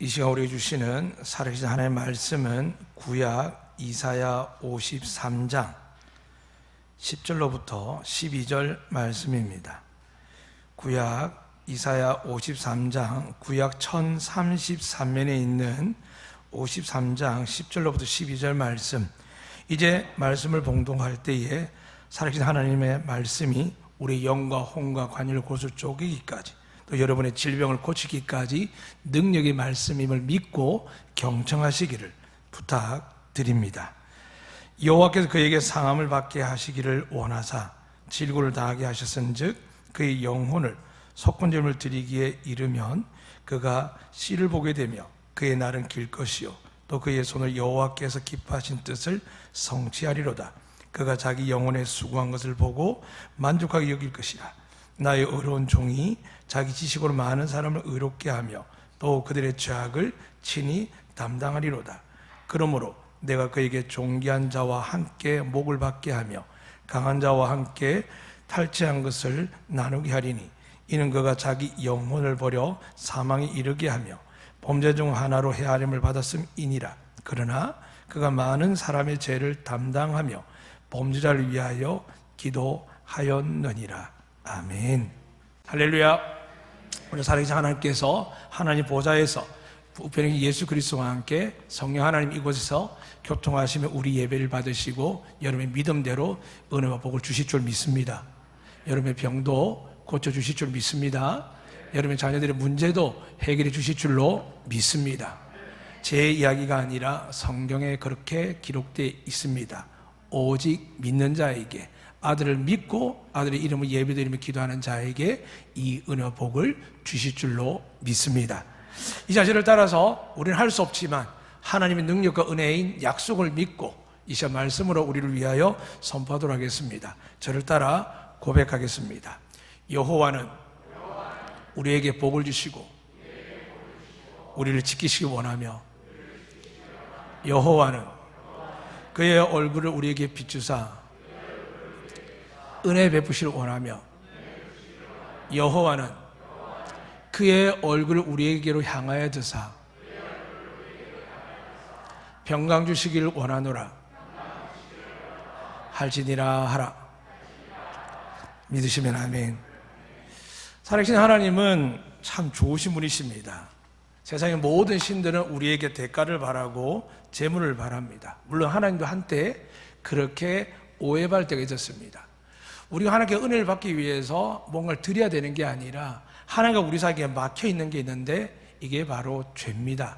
이 시간 우리에게 주시는 살아계신 하나님의 말씀은 구약 이사야 53장 10절로부터 12절 말씀입니다. 구약 이사야 53장, 구약 1033면에 있는 53장 10절로부터 12절 말씀. 이제 말씀을 봉독할 때에 살아계신 하나님의 말씀이 우리의 영과 혼과 관여를 고수 쪼개기까지, 또 여러분의 질병을 고치기까지 능력의 말씀임을 믿고 경청하시기를 부탁드립니다. 여호와께서 그에게 상함을 받게 하시기를 원하사 질고를 당하게 하셨은즉 그의 영혼을 속건제물을 드리기에 이르면 그가 씨를 보게 되며 그의 날은 길 것이요 또 그의 손을 여호와께서 기뻐하신 뜻을 성취하리로다. 그가 자기 영혼에 수고한 것을 보고 만족하게 여길 것이라. 나의 의로운 종이 자기 지식으로 많은 사람을 의롭게 하며 또 그들의 죄악을 친히 담당하리로다. 그러므로 내가 그에게 존귀한 자와 함께 목을 받게 하며 강한 자와 함께 탈취한 것을 나누게 하리니 이는 그가 자기 영혼을 버려 사망에 이르게 하며 범죄 중 하나로 헤아림을 받았음이니라. 그러나 그가 많은 사람의 죄를 담당하며 범죄자를 위하여 기도하였느니라. 아멘. 할렐루야. 오늘 살아계신 하나님께서 하나님 보좌에서 우편의 예수 그리스도와 함께 성령 하나님 이곳에서 교통하시며 우리 예배를 받으시고 여러분의 믿음대로 은혜와 복을 주실 줄 믿습니다. 여러분의 병도 고쳐주실 줄 믿습니다. 여러분의 자녀들의 문제도 해결해 주실 줄로 믿습니다. 제 이야기가 아니라 성경에 그렇게 기록되어 있습니다. 오직 믿는 자에게, 아들을 믿고 아들의 이름을 예배드리며 기도하는 자에게 이 은혜와 복을 주실 줄로 믿습니다. 이 자세를 따라서 우리는 할 수 없지만 하나님의 능력과 은혜인 약속을 믿고 이 시간 말씀으로 우리를 위하여 선포하도록 하겠습니다. 저를 따라 고백하겠습니다. 여호와는 우리에게 복을 주시고 우리를 지키시기 원하며 여호와는 그의 얼굴을 우리에게 비추사 은혜 베푸시를 원하며 여호와는 그의 얼굴을 우리에게로 향하여 드사 평강 주시기를 원하노라. 할지니라 하라. 믿으시면 아멘. 살아계신 하나님은 참 좋으신 분이십니다. 세상의 모든 신들은 우리에게 대가를 바라고 재물을 바랍니다. 물론 하나님도 한때 그렇게 오해받을 때가 있었습니다. 우리가 하나님께 은혜를 받기 위해서 뭔가를 드려야 되는 게 아니라 하나님과 우리 사이에 막혀 있는 게 있는데 이게 바로 죄입니다.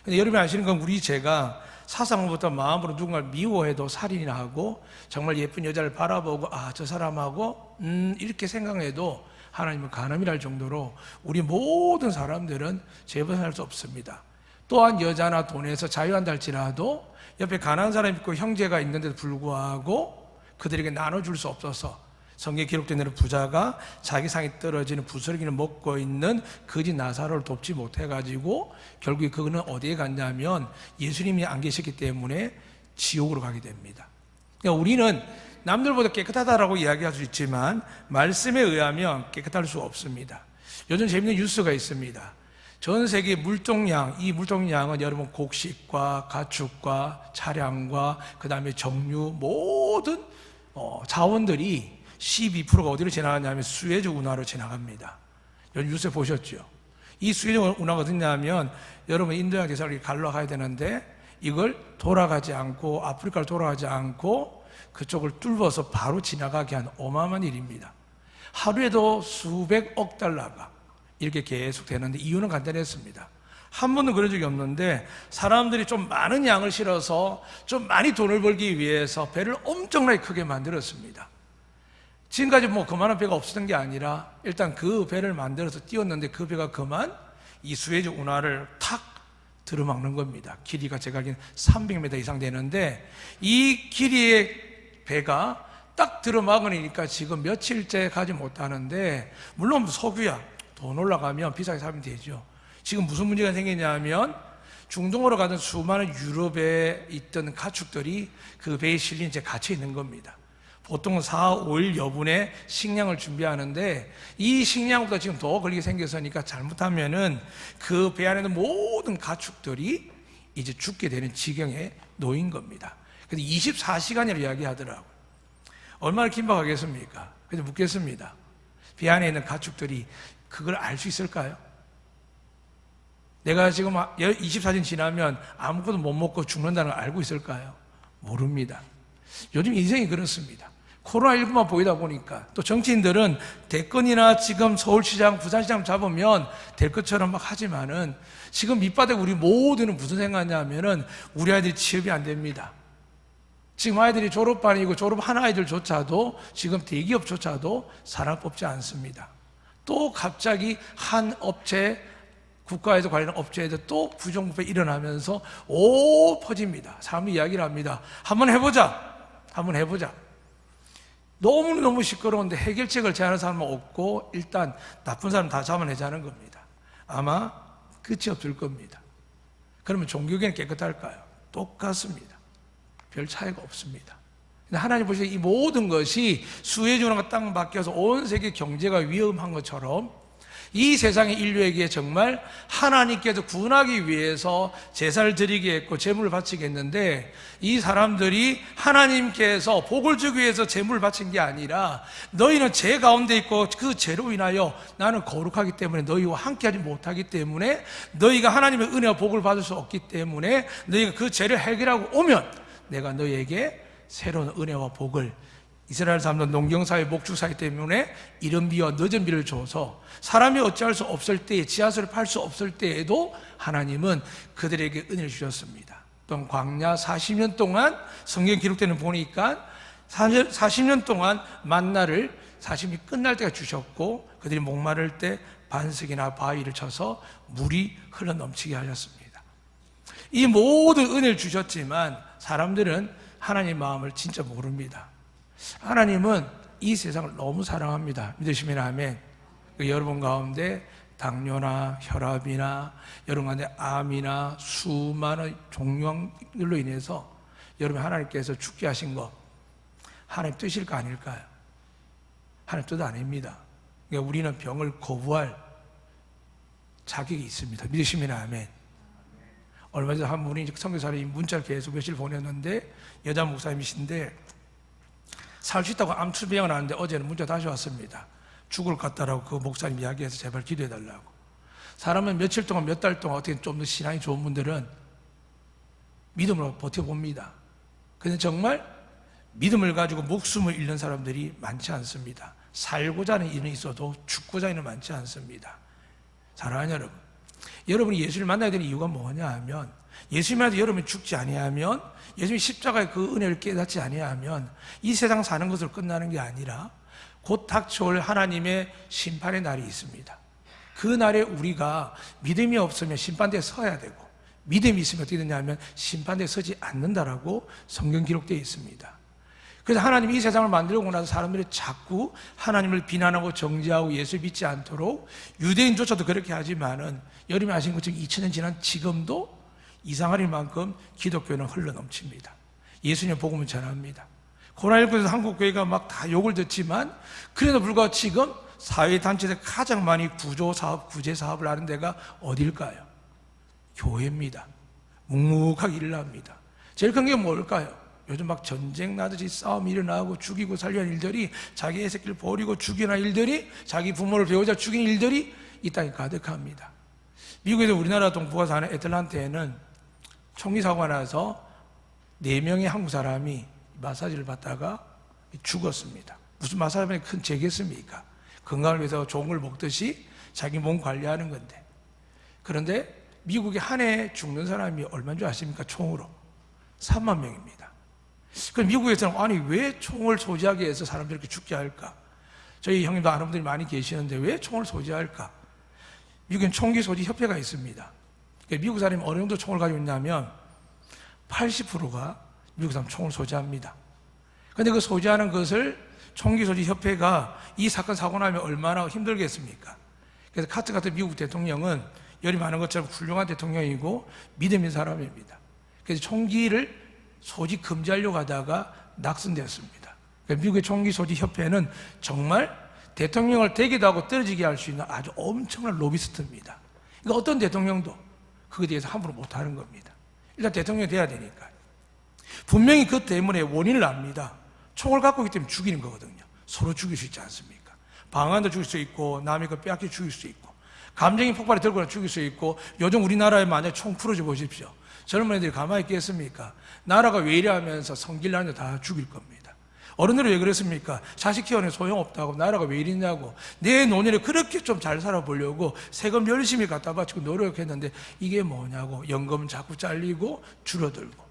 근데 여러분이 아시는 건 우리 죄가 사상부터 마음으로 누군가를 미워해도 살인이나 하고 정말 예쁜 여자를 바라보고 저 사람하고 이렇게 생각해도 하나님은 간음이랄 정도로 우리 모든 사람들은 죄 벗어날 수 없습니다. 또한 여자나 돈에서 자유한다 할지라도 옆에 가난한 사람이 있고 형제가 있는데도 불구하고 그들에게 나눠줄 수 없어서 성경에 기록된 대로 부자가 자기 상이 떨어지는 부스러기를 먹고 있는 거지 나사로를 돕지 못해가지고 결국에 그거는 어디에 갔냐면 예수님이 안 계셨기 때문에 지옥으로 가게 됩니다. 그러니까 우리는 남들보다 깨끗하다라고 이야기할 수 있지만 말씀에 의하면 깨끗할 수 없습니다. 요즘 재밌는 뉴스가 있습니다. 전 세계 물동량, 이 물동량은 여러분 곡식과 가축과 차량과 그 다음에 정유 모든 자원들이 12%가 어디로 지나가냐면 수에즈 운하로 지나갑니다. 요즘 뉴스에 보셨죠? 이 수에즈 운하가 어디냐면 여러분 인도양 대사를 갈라가야 되는데 이걸 돌아가지 않고 아프리카를 돌아가지 않고 그쪽을 뚫어서 바로 지나가게 한 어마어마한 일입니다. 하루에도 수백억 달러가 이렇게 계속 되는데 이유는 간단했습니다. 한 번도 그런 적이 없는데 사람들이 좀 많은 양을 실어서 좀 많이 돈을 벌기 위해서 배를 엄청나게 크게 만들었습니다. 지금까지 그만한 배가 없었던 게 아니라 일단 그 배를 만들어서 띄웠는데 그 배가 그만 이 수에즈 운하를 탁 들어막는 겁니다. 길이가 제가 알기로는 300m 이상 되는데 이 길이의 배가 딱 들어막으니까 지금 며칠째 가지 못하는데 물론 석유야 돈 올라가면 비싸게 사면 되죠. 지금 무슨 문제가 생기냐면 중동으로 가던 수많은 유럽에 있던 가축들이 그 배에 실린 채 갇혀 있는 겁니다. 보통 4, 5일 여분의 식량을 준비하는데 이 식량보다 지금 더 걸리게 생겼으니까 잘못하면은 그 배 안에 있는 모든 가축들이 이제 죽게 되는 지경에 놓인 겁니다. 그래서 24시간이라고 이야기하더라고요. 얼마나 긴박하겠습니까? 그래서 묻겠습니다. 배 안에 있는 가축들이 그걸 알 수 있을까요? 내가 지금 24시간 지나면 아무것도 못 먹고 죽는다는 걸 알고 있을까요? 모릅니다. 요즘 인생이 그렇습니다. 코로나19만 보이다 보니까 또 정치인들은 대권이나 지금 서울시장, 부산시장 잡으면 될 것처럼 막 하지만은 지금 밑바닥 우리 모두는 무슨 생각하냐면은 우리 아이들이 취업이 안 됩니다. 지금 아이들이 졸업반이고 졸업한 아이들조차도 지금 대기업조차도 사람 뽑지 않습니다. 또 갑자기 한 업체, 국가에서 관련 업체에도 또 부정부패 일어나면서 퍼집니다. 사람들이 이야기를 합니다. 한번 해보자. 너무너무 시끄러운데 해결책을 제안하는 사람은 없고 일단 나쁜 사람 다 잡아내자는 겁니다. 아마 끝이 없을 겁니다. 그러면 종교계는 깨끗할까요? 똑같습니다. 별 차이가 없습니다. 하나님 보시기에 이 모든 것이 수혜주나가 땅 바뀌어서 온 세계 경제가 위험한 것처럼 이 세상의 인류에게 정말 하나님께서 구원하기 위해서 제사를 드리게 했고 제물을 바치게 했는데 이 사람들이 하나님께서 복을 주기 위해서 제물을 바친 게 아니라 너희는 죄 가운데 있고 그 죄로 인하여 나는 거룩하기 때문에 너희와 함께하지 못하기 때문에 너희가 하나님의 은혜와 복을 받을 수 없기 때문에 너희가 그 죄를 해결하고 오면 내가 너희에게 새로운 은혜와 복을 이스라엘 사람들은 농경사회, 목축사회 때문에 이른 비와 늦은 비를 줘서 사람이 어찌할 수 없을 때에 지하수를 팔 수 없을 때에도 하나님은 그들에게 은혜를 주셨습니다. 또 광야 40년 동안 성경 기록되는 보니까 40년 동안 만나를 40년이 끝날 때가 주셨고 그들이 목마를 때 반석이나 바위를 쳐서 물이 흘러넘치게 하셨습니다. 이 모든 은혜를 주셨지만 사람들은 하나님 마음을 진짜 모릅니다. 하나님은 이 세상을 너무 사랑합니다. 믿으시면 아멘. 여러분 가운데 당뇨나 혈압이나 여러분 가운데 암이나 수많은 종양들로 인해서 여러분 하나님께서 죽게 하신 거 하나님 뜻일까 아닐까요? 하나님 뜻 아닙니다. 그러니까 우리는 병을 거부할 자격이 있습니다. 믿으시면 아멘. 얼마 전에 한 분이 선교사님이 문자를 계속 며칠 보냈는데 여자 목사님이신데 살 수 있다고 암 투병을 하는데 어제는 문자 다시 왔습니다. 죽을 것 같다라고 그 목사님 이야기해서 제발 기도해달라고. 사람은 며칠 동안 몇 달 동안 어떻게 좀 더 신앙이 좋은 분들은 믿음으로 버텨봅니다. 근데 정말 믿음을 가지고 목숨을 잃는 사람들이 많지 않습니다. 살고자 하는 일은 있어도 죽고자 하는 일은 많지 않습니다. 사랑하는 여러분, 여러분이 예수를 만나야 되는 이유가 뭐냐 하면 예수님한테 여러분이 죽지 아니하면 예수님이 십자가의 그 은혜를 깨닫지 아니하면 이 세상 사는 것으로 끝나는 게 아니라 곧 닥쳐올 하나님의 심판의 날이 있습니다. 그 날에 우리가 믿음이 없으면 심판대에 서야 되고 믿음이 있으면 어떻게 되냐면 심판대에 서지 않는다라고 성경 기록되어 있습니다. 그래서 하나님이 이 세상을 만들고 나서 사람들이 자꾸 하나님을 비난하고 정죄하고 예수를 믿지 않도록 유대인조차도 그렇게 하지만은 여러분이 아신 것처럼 2000년 지난 지금도 이상할 만큼 기독교는 흘러넘칩니다. 예수님 복음을 전합니다. 코로나19에서 한국교회가 막 다 욕을 듣지만 그래도 불구하고 지금 사회단체에서 가장 많이 구조사업, 구제사업을 하는 데가 어딜까요? 교회입니다. 묵묵하게 일을 합니다. 제일 큰 게 뭘까요? 요즘 막 전쟁 나듯이 싸움이 일어나고 죽이고 살려는 일들이 자기 애새끼를 버리고 죽이는 일들이 자기 부모를 배우자 죽이는 일들이 이 땅에 가득합니다. 미국에서 우리나라 동부가 사는 애틀란타에는 총기 사고가 나서 4명의 한국 사람이 마사지를 받다가 죽었습니다. 무슨 마사지가 큰 죄겠습니까? 건강을 위해서 좋은 걸 먹듯이 자기 몸 관리하는 건데. 그런데 미국에 한 해 죽는 사람이 얼마인 줄 아십니까? 총으로 3만 명입니다. 그럼 미국에서는 아니 왜 총을 소지하게 해서 사람들이 이렇게 죽게 할까? 저희 형님도 아는 분들이 많이 계시는데 왜 총을 소지할까? 미국엔 총기 소지 협회가 있습니다. 미국 사람이 어느 정도 총을 가지고 있냐면 80%가 미국 사람 총을 소지합니다. 그런데 그 소지하는 것을 총기 소지 협회가 이 사건 사고 나면 얼마나 힘들겠습니까? 그래서 카트 같은 미국 대통령은 열이 많은 것처럼 훌륭한 대통령이고 믿음 있는 사람입니다. 그래서 총기를 소지 금지하려고 하다가 낙선되었습니다. 미국의 총기소지협회는 정말 대통령을 되기도 하고 떨어지게 할 수 있는 아주 엄청난 로비스트입니다. 그러니까 어떤 대통령도 그거에 대해서 함부로 못하는 겁니다. 일단 대통령이 돼야 되니까. 분명히 그 때문에 원인을 압니다. 총을 갖고 있기 때문에 죽이는 거거든요. 서로 죽일 수 있지 않습니까? 방한도 죽일 수 있고 남의 거 빼앗겨 죽일 수 있고 감정이 폭발이 들거나 죽일 수 있고, 요즘 우리나라에 만약 총 풀어줘 보십시오. 젊은 애들이 가만히 있겠습니까? 나라가 왜 이래 하면서 성질나는데 다 죽일 겁니다. 어른들은 왜 그랬습니까? 자식 키우는 소용없다고, 나라가 왜 이러냐고, 내 노년에 그렇게 좀 잘 살아보려고 세금 열심히 갖다 바치고 노력했는데 이게 뭐냐고, 연금 자꾸 잘리고 줄어들고.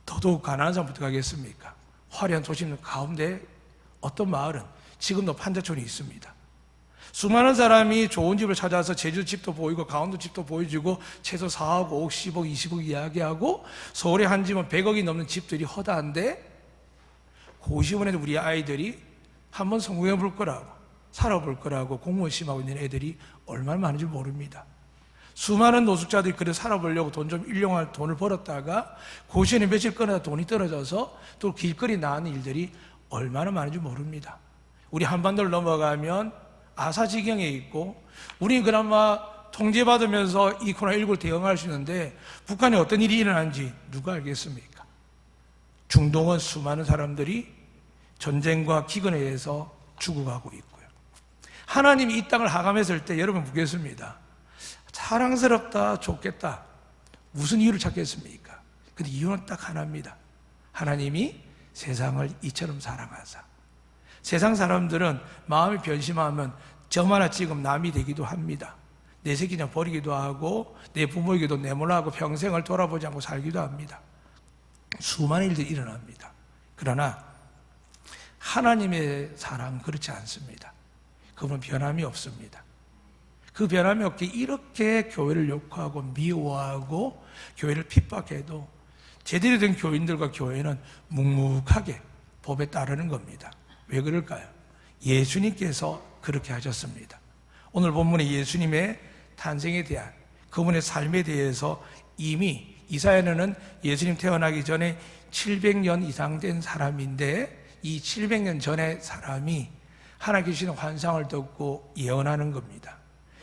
더더욱 가난한 사람부터 가겠습니까? 화려한 도심 가운데 어떤 마을은 지금도 판자촌이 있습니다. 수많은 사람이 좋은 집을 찾아서 제주 집도 보이고 강원도 집도 보여주고 최소 4억, 5억, 10억, 20억 이야기하고, 서울에 한 집은 100억이 넘는 집들이 허다한데 고시원에도 우리 아이들이 한번 성공해 볼 거라고, 살아볼 거라고 공무원 시험하고 있는 애들이 얼마나 많은지 모릅니다. 수많은 노숙자들이 그래 살아보려고 돈 좀 일용할 돈을 벌었다가 고시원에 며칠 끊어다 돈이 떨어져서 또 길거리 나가는 일들이 얼마나 많은지 모릅니다. 우리 한반도를 넘어가면 아사지경에 있고, 우리는 그나마 통제받으면서 이 코로나19를 대응할 수 있는데 북한에 어떤 일이 일어나는지 누가 알겠습니까? 중동은 수많은 사람들이 전쟁과 기근에 의해서 죽어가고 있고요. 하나님이 이 땅을 하감했을 때 여러분 묻겠습니다. 사랑스럽다, 좋겠다, 무슨 이유를 찾겠습니까? 근데 이유는 딱 하나입니다. 하나님이 세상을 이처럼 사랑하사. 세상 사람들은 마음이 변심하면 점 하나 찍으면 남이 되기도 합니다. 내 새끼 그냥 버리기도 하고 내 부모에게도 내몰라하고 평생을 돌아보지 않고 살기도 합니다. 수많은 일들이 일어납니다. 그러나 하나님의 사랑은 그렇지 않습니다. 그분은 변함이 없습니다. 그 변함이 없게 이렇게 교회를 욕하고 미워하고 교회를 핍박해도 제대로 된 교인들과 교회는 묵묵하게 법에 따르는 겁니다. 왜 그럴까요? 예수님께서 그렇게 하셨습니다. 오늘 본문의 예수님의 탄생에 대한, 그분의 삶에 대해서 이미 이사야는 예수님 태어나기 전에 700년 이상 된 사람인데, 이 700년 전의 사람이 하나님께 주시는 환상을 듣고 예언하는 겁니다.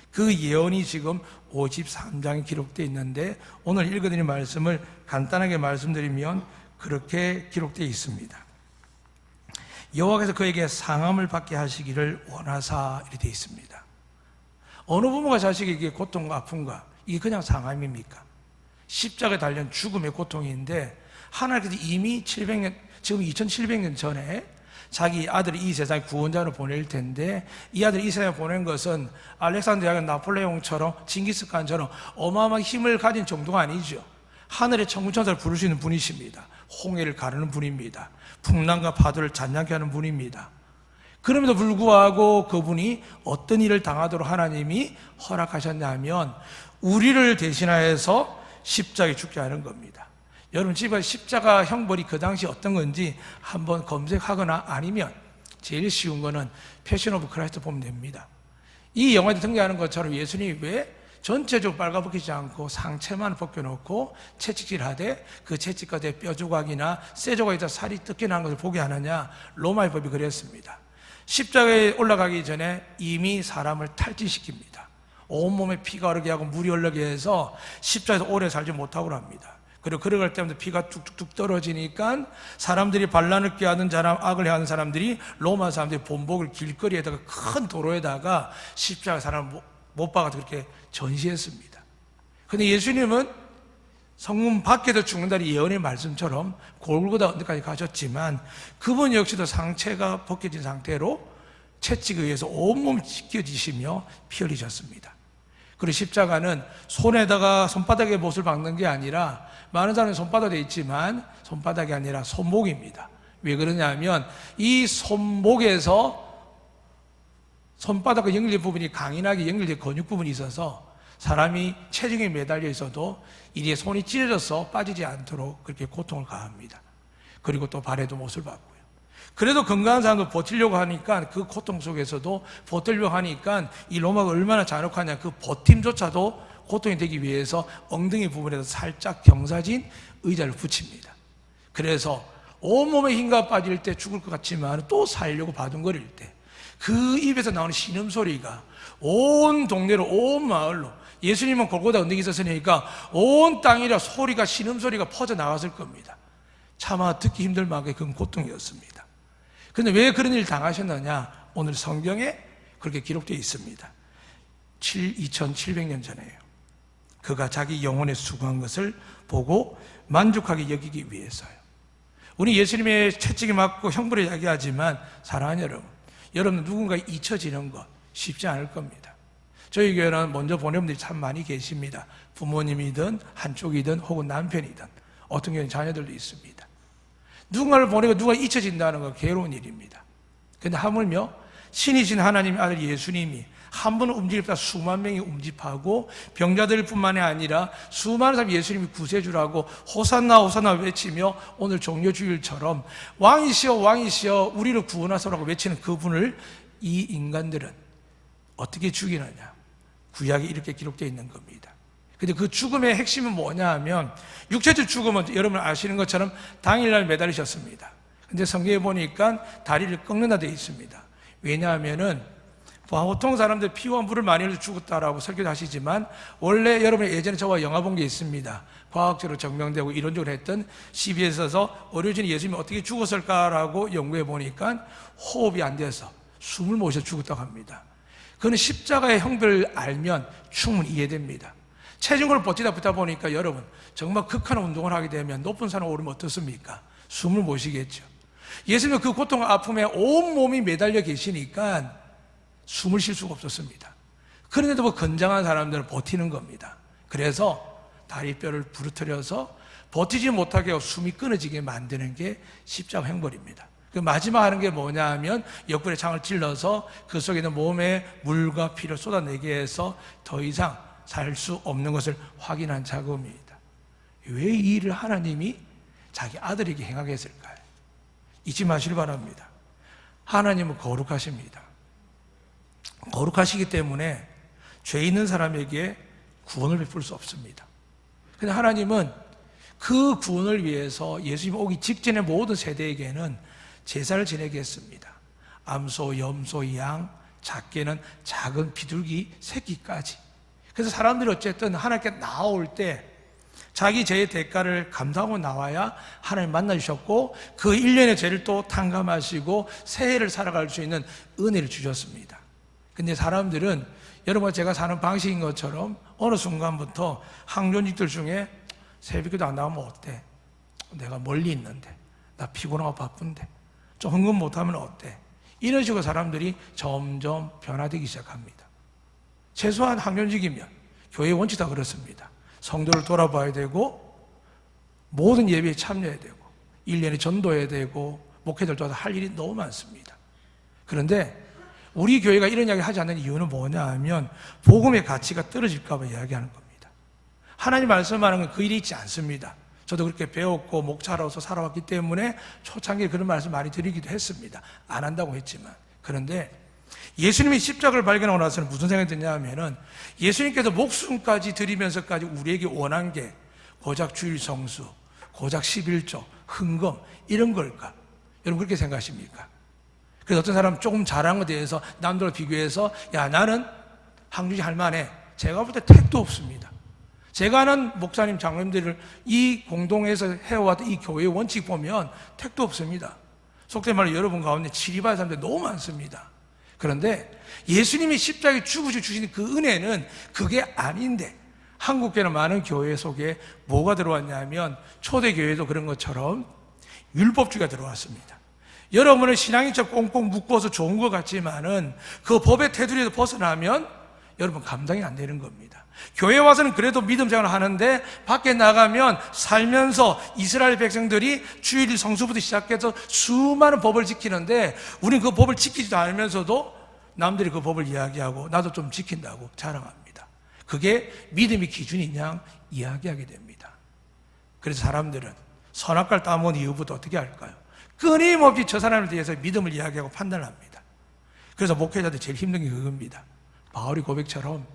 그 예언이 지금 53장에 기록되어 있는데, 오늘 읽어드린 말씀을 간단하게 말씀드리면 그렇게 기록되어 있습니다. 여호와께서 그에게 상함을 받게 하시기를 원하사, 이렇게 되어 있습니다. 어느 부모가 자식에게 고통과 아픔과, 이게 그냥 상함입니까? 십자가에 달린 죽음의 고통인데, 하나님께서 이미 700년, 지금 2700년 전에 자기 아들을 이 세상에 구원자로 보낼 텐데, 이 아들을 이 세상에 보낸 것은 알렉산드리아가 나폴레옹처럼 징기스칸처럼 어마어마한 힘을 가진 정도가 아니죠. 하늘의 천군천사를 부를 수 있는 분이십니다. 홍해를 가르는 분입니다. 풍랑과 파도를 잔잔케 하는 분입니다. 그럼에도 불구하고 그분이 어떤 일을 당하도록 하나님이 허락하셨냐면 우리를 대신하여서 십자가에 죽게 하는 겁니다. 여러분 집에 십자가 형벌이 그 당시 어떤 건지 한번 검색하거나, 아니면 제일 쉬운 거는 패션 오브 크라이스트 보면 됩니다. 이 영화에 등장하는 것처럼 예수님이 왜 전체적으로 빨가벗기지 않고 상체만 벗겨놓고 채찍질하되 그 채찍까지 뼈조각이나 쇠조각에다 살이 뜯겨나는 것을 보게 하느냐? 로마의 법이 그랬습니다. 십자가에 올라가기 전에 이미 사람을 탈진시킵니다. 온몸에 피가 흐르게 하고 물이 흐르게 해서 십자가에서 오래 살지 못하고 합니다. 그리고 걸어갈 때마다 피가 뚝뚝뚝 떨어지니까 사람들이 반란을 하는 사람, 악을 하는 사람들이, 로마 사람들이 본복을 길거리에다가 큰 도로에다가 십자가 사람을 못 박아서 그렇게 전시했습니다. 그런데 예수님은 성문 밖에서 죽는다는 예언의 말씀처럼 골고다 언덕까지 가셨지만 그분 역시도 상체가 벗겨진 상태로 채찍에 의해서 온몸이 찢겨지시며 피 흘리셨습니다. 그리고 십자가는 손에다가 손바닥에 못을 박는 게 아니라, 많은 사람은 손바닥에 있지만 손바닥이 아니라 손목입니다. 왜 그러냐면 이 손목에서 손바닥과 연결된 부분이 강인하게 연결된 근육 부분이 있어서 사람이 체중에 매달려 있어도 이리에 손이 찢어져서 빠지지 않도록 그렇게 고통을 가합니다. 그리고 또 발에도 못을 박고요. 그래도 건강한 사람도 버티려고 하니까, 그 고통 속에서도 버티려고 하니까 이 로마가 얼마나 잔혹하냐, 그 버팀조차도 고통이 되기 위해서 엉덩이 부분에서 살짝 경사진 의자를 붙입니다. 그래서 온몸에 힘과 빠질 때 죽을 것 같지만 또 살려고 바둥거릴 때 그 입에서 나오는 신음소리가 온 동네로 온 마을로, 예수님은 골고다 언덕에 있었으니까 온 땅이라 소리가, 신음소리가 퍼져나갔을 겁니다. 차마 듣기 힘들 만큼의 그건 고통이었습니다. 그런데 왜 그런 일을 당하셨느냐? 오늘 성경에 그렇게 기록되어 있습니다. 2700년 전에요. 그가 자기 영혼에 수고한 것을 보고 만족하게 여기기 위해서요. 우리 예수님의 채찍이 맞고 형벌을 이야기하지만 사랑하는 여러분 누군가 잊혀지는 것 쉽지 않을 겁니다. 저희 교회는 먼저 보낸 분들이 참 많이 계십니다. 부모님이든 한쪽이든 혹은 남편이든 어떤 경우는 자녀들도 있습니다. 누군가를 보내고 누가 잊혀진다는 건 괴로운 일입니다. 그런데 하물며 신이신 하나님의 아들 예수님이 한 번 움직였다 수만 명이 움집하고 병자들 뿐만이 아니라 수많은 사람이 예수님이 구세주라고 호산나 호산나 외치며 오늘 종려주일처럼 왕이시여 왕이시여 우리를 구원하소라고 외치는 그분을 이 인간들은 어떻게 죽이느냐? 구약에 이렇게 기록되어 있는 겁니다. 근데 그 죽음의 핵심은 뭐냐 하면 육체적 죽음은 여러분 아시는 것처럼 당일날 매달리셨습니다. 근데 성경에 보니까 다리를 꺾는다 되어 있습니다. 왜냐하면은 보통 사람들 피와 물을 많이 흘려 죽었다라고 설교도 하시지만 원래 여러분 예전에 저와 영화 본 게 있습니다. 과학적으로 증명되고 이론적으로 했던 CBS에서 의료진이 예수님이 어떻게 죽었을까라고 연구해 보니까 호흡이 안 돼서 숨을 못 쉬어 죽었다고 합니다. 그는 십자가의 형벌을 알면 충분히 이해됩니다. 체중을 버티다 보니까 여러분 정말 극한 운동을 하게 되면 높은 산을 오르면 어떻습니까? 숨을 못 쉬겠죠. 예수님은 그 고통 아픔에 온 몸이 매달려 계시니까 숨을 쉴 수가 없었습니다. 그런데도 뭐 건장한 사람들은 버티는 겁니다. 그래서 다리뼈를 부러뜨려서 버티지 못하게 하고 숨이 끊어지게 만드는 게 십자가 형벌입니다. 그 마지막 하는 게 뭐냐 하면 옆구리에 창을 찔러서 그 속에 있는 몸에 물과 피를 쏟아내게 해서 더 이상 살 수 없는 것을 확인한 작업입니다. 왜 이 일을 하나님이 자기 아들에게 행하게 했을까요? 잊지 마시길 바랍니다. 하나님은 거룩하십니다. 거룩하시기 때문에 죄 있는 사람에게 구원을 베풀 수 없습니다. 그런데 하나님은 그 구원을 위해서 예수님 오기 직전의 모든 세대에게는 제사를 지내게 했습니다. 암소, 염소, 양, 작게는 작은 비둘기 새끼까지. 그래서 사람들이 어쨌든 하나님께 나올 때 자기 죄의 대가를 감당하고 나와야 하나님 만나주셨고 그 1년의 죄를 또 탕감하시고 새해를 살아갈 수 있는 은혜를 주셨습니다. 근데 사람들은 여러분 제가 사는 방식인 것처럼 어느 순간부터 항존직들 중에 새벽기도 안 나오면 어때? 내가 멀리 있는데 나 피곤하고 바쁜데 좀 헌금 못하면 어때? 이런 식으로 사람들이 점점 변화되기 시작합니다. 최소한 항존직이면 교회 원칙 다 그렇습니다. 성도를 돌아봐야 되고 모든 예배에 참여해야 되고 1년에 전도해야 되고 목회자들도 할 일이 너무 많습니다. 그런데 우리 교회가 이런 이야기 하지 않는 이유는 뭐냐 하면 복음의 가치가 떨어질까 봐 이야기하는 겁니다. 하나님 말씀하는 건 그 일이 있지 않습니다. 저도 그렇게 배웠고 목차로서 살아왔기 때문에 초창기에 그런 말씀 많이 드리기도 했습니다. 안 한다고 했지만. 그런데 예수님이 십자가를 발견하고 나서는 무슨 생각이 드냐 하면은 예수님께서 목숨까지 드리면서까지 우리에게 원한 게 고작 주일 성수, 고작 11조, 헌금 이런 걸까? 여러분 그렇게 생각하십니까? 그래서 어떤 사람은 조금 잘한 것에 대해서 남들과 비교해서 야 나는 항주직 할 만해. 제가 볼 때 택도 없습니다. 제가 아는 목사님 장로님들을 이 공동에서 해왔던 이 교회의 원칙 보면 택도 없습니다. 속된 말로 여러분 가운데 치리받은 사람들 너무 많습니다. 그런데 예수님이 십자가에 죽으시고 주신 그 은혜는 그게 아닌데 한국교회는 많은 교회 속에 뭐가 들어왔냐면 초대교회도 그런 것처럼 율법주의가 들어왔습니다. 여러분은 신앙이 좀 꽁꽁 묶어서 좋은 것 같지만은 그 법의 테두리에서 벗어나면 여러분 감당이 안 되는 겁니다. 교회 와서는 그래도 믿음 생활을 하는데 밖에 나가면 살면서 이스라엘 백성들이 주일 성수부터 시작해서 수많은 법을 지키는데 우리는 그 법을 지키지도 않으면서도 남들이 그 법을 이야기하고 나도 좀 지킨다고 자랑합니다. 그게 믿음의 기준이냐 이야기하게 됩니다. 그래서 사람들은 선악과를 따먹은 이후부터 어떻게 할까요? 끊임없이 저 사람에 대해서 믿음을 이야기하고 판단을 합니다. 그래서 목회자들 제일 힘든 게 그겁니다. 바울이 고백처럼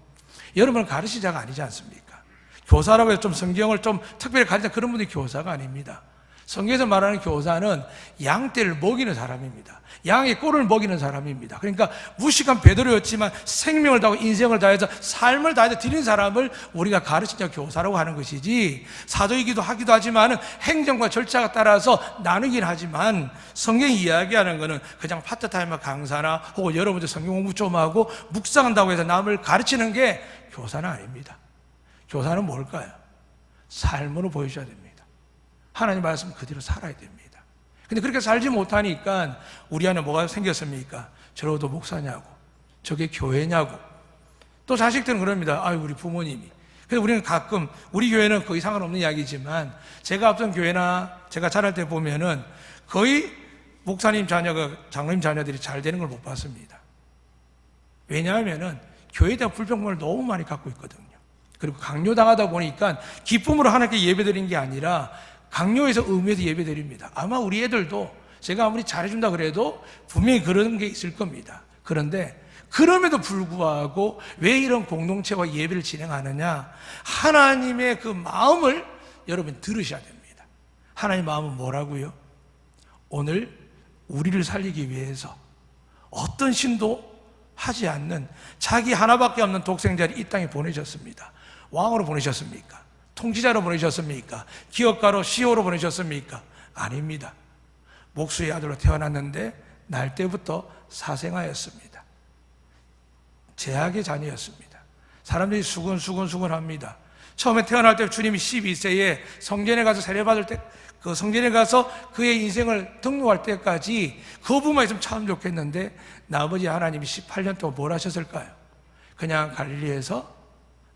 여러분은 가르치자가 아니지 않습니까? 교사라고 해서 좀 성경을 좀 특별히 가르치자 그런 분들이 교사가 아닙니다. 성경에서 말하는 교사는 양떼를 먹이는 사람입니다. 양의 꼴을 먹이는 사람입니다. 그러니까 무식한 베드로였지만 생명을 다하고 인생을 다해서 삶을 다해서 드린 사람을 우리가 가르치자 교사라고 하는 것이지, 사도이기도 하기도 하지만 행정과 절차가 따라서 나누긴 하지만 성경이 이야기하는 것은 그냥 파트타임 강사나 혹은 여러분들 성경 공부 좀 하고 묵상한다고 해서 남을 가르치는 게 교사는 아닙니다. 교사는 뭘까요? 삶으로 보여줘야 됩니다. 하나님 말씀 그대로 살아야 됩니다. 근데 그렇게 살지 못하니까 우리 안에 뭐가 생겼습니까? 저러도 목사냐고, 저게 교회냐고. 또 자식들은 그럽니다. 아유, 우리 부모님이. 그래서 우리는 가끔, 우리 교회는 거의 상관없는 이야기지만 제가 앞선 교회나 제가 자랄 때 보면은 거의 목사님 자녀가, 장로님 자녀들이 잘 되는 걸 못 봤습니다. 왜냐하면은 교회에 대한 불평을 너무 많이 갖고 있거든요. 그리고 강요당하다 보니까 기쁨으로 하나님께 예배드린 게 아니라 강요해서 의무에서 예배드립니다. 아마 우리 애들도 제가 아무리 잘해준다 그래도 분명히 그런 게 있을 겁니다. 그런데 그럼에도 불구하고 왜 이런 공동체와 예배를 진행하느냐? 하나님의 그 마음을 여러분 들으셔야 됩니다. 하나님의 마음은 뭐라고요? 오늘 우리를 살리기 위해서 어떤 신도 하지 않는 자기 하나밖에 없는 독생자를 이 땅에 보내셨습니다. 왕으로 보내셨습니까? 통치자로 보내셨습니까? 기업가로 CEO로 보내셨습니까? 아닙니다. 목수의 아들로 태어났는데 날 때부터 사생아였습니다. 제약의 자녀였습니다. 사람들이 수근수근합니다. 처음에 태어날 때 주님이 12세에 성전에 가서 세례받을 때, 그 성전에 가서 그의 인생을 등록할 때까지 그 부분만 있으면 참 좋겠는데 아버지 하나님이 18년 동안 뭘 하셨을까요? 그냥 갈릴리에서,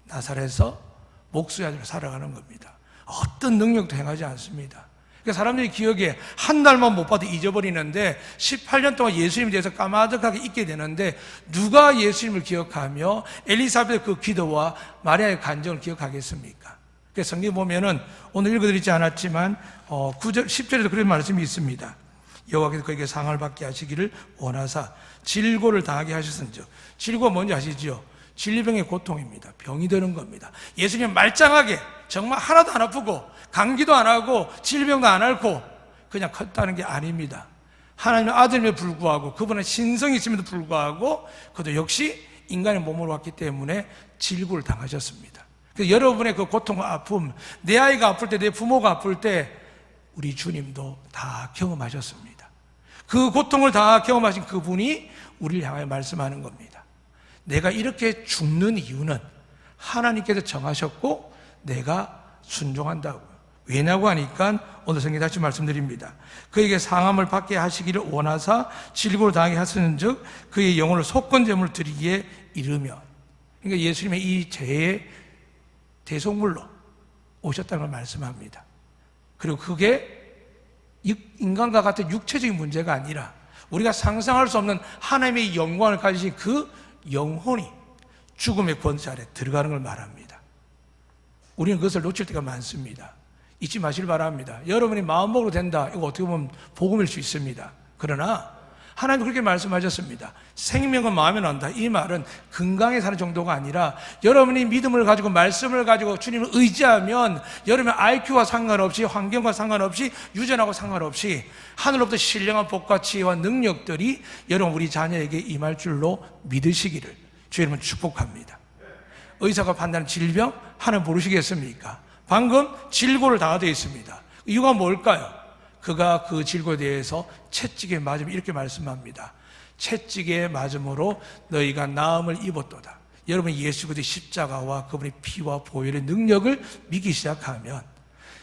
나사렛에서 목수의 아들로 살아가는 겁니다. 어떤 능력도 행하지 않습니다. 그러니까 사람들이 기억에 한 달만 못 봐도 잊어버리는데 18년 동안 예수님에 대해서 까마득하게 잊게 되는데 누가 예수님을 기억하며 엘리사벳의 그 기도와 마리아의 간정을 기억하겠습니까? 그래서 성경 보면은 오늘 읽어드리지 않았지만 9절, 10절에도 그런 말씀이 있습니다. 여호와께서 그에게 상을 받게 하시기를 원하사 질고를 당하게 하셨은즉. 질고가 뭔지 아시죠? 질병의 고통입니다. 병이 되는 겁니다. 예수님 말짱하게 정말 하나도 안 아프고 감기도 안 하고 질병도 안 앓고 그냥 컸다는 게 아닙니다. 하나님의 아들임에도 불구하고 그분은 신성이 있음에도 불구하고 그도 역시 인간의 몸으로 왔기 때문에 질고를 당하셨습니다. 그래서 여러분의 그 고통과 아픔, 내 아이가 아플 때, 내 부모가 아플 때 우리 주님도 다 경험하셨습니다. 그 고통을 다 경험하신 그분이 우리를 향하여 말씀하는 겁니다. 내가 이렇게 죽는 이유는 하나님께서 정하셨고 내가 순종한다고요. 왜냐고 하니까 오늘 성경 다시 말씀드립니다. 그에게 상함을 받게 하시기를 원하사 질고를 당하게 하시는즉 그의 영혼을 속건제물을 드리기에 이르며. 그러니까 예수님의 이 죄의 대속물로 오셨다는 걸 말씀합니다. 그리고 그게 인간과 같은 육체적인 문제가 아니라 우리가 상상할 수 없는 하나님의 영광을 가지신 그 영혼이 죽음의 권세 아래 들어가는 걸 말합니다. 우리는 그것을 놓칠 때가 많습니다. 잊지 마시길 바랍니다. 여러분이 마음먹으로 된다, 이거 어떻게 보면 복음일 수 있습니다. 그러나 하나님 그렇게 말씀하셨습니다. 생명은 마음에 난다. 이 말은 건강에 사는 정도가 아니라 여러분이 믿음을 가지고 말씀을 가지고 주님을 의지하면 여러분의 IQ와 상관없이 환경과 상관없이 유전하고 상관없이 하늘로부터 신령한 복과 지혜와 능력들이 여러분 우리 자녀에게 임할 줄로 믿으시기를 주 이름으로 축복합니다. 의사가 판단하는 질병 하나님 모르시겠습니까? 방금 질고를 당하되어 있습니다. 이유가 뭘까요? 그가 그 질고에 대해서 채찍에 맞으면 이렇게 말씀합니다. 채찍에 맞음으로 너희가 나음을 입었도다. 여러분 예수 그리스도의 십자가와 그분의 피와 보혈의 능력을 믿기 시작하면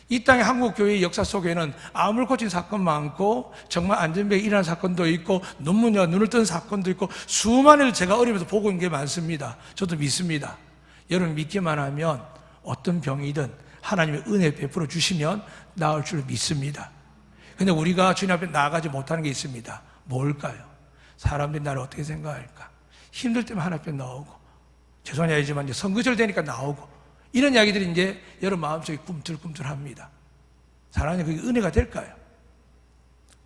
이 땅의 한국교회의 역사 속에는 암을 고친 사건 많고 정말 안전병이 일어난 사건도 있고 눈을 뜬 사건도 있고 수많은 일 제가 어리면서 보고 있는 게 많습니다. 저도 믿습니다. 여러분 믿기만 하면 어떤 병이든 하나님의 은혜 베풀어 주시면 나을 줄 믿습니다. 근데 우리가 주님 앞에 나아가지 못하는 게 있습니다. 뭘까요? 사람들이 나를 어떻게 생각할까? 힘들 때만 하나님 앞에 나오고, 죄송한 이야기지만 이제 선거절 되니까 나오고, 이런 이야기들이 이제 여러분 마음속에 꿈틀꿈틀합니다. 사랑하는 그게 은혜가 될까요?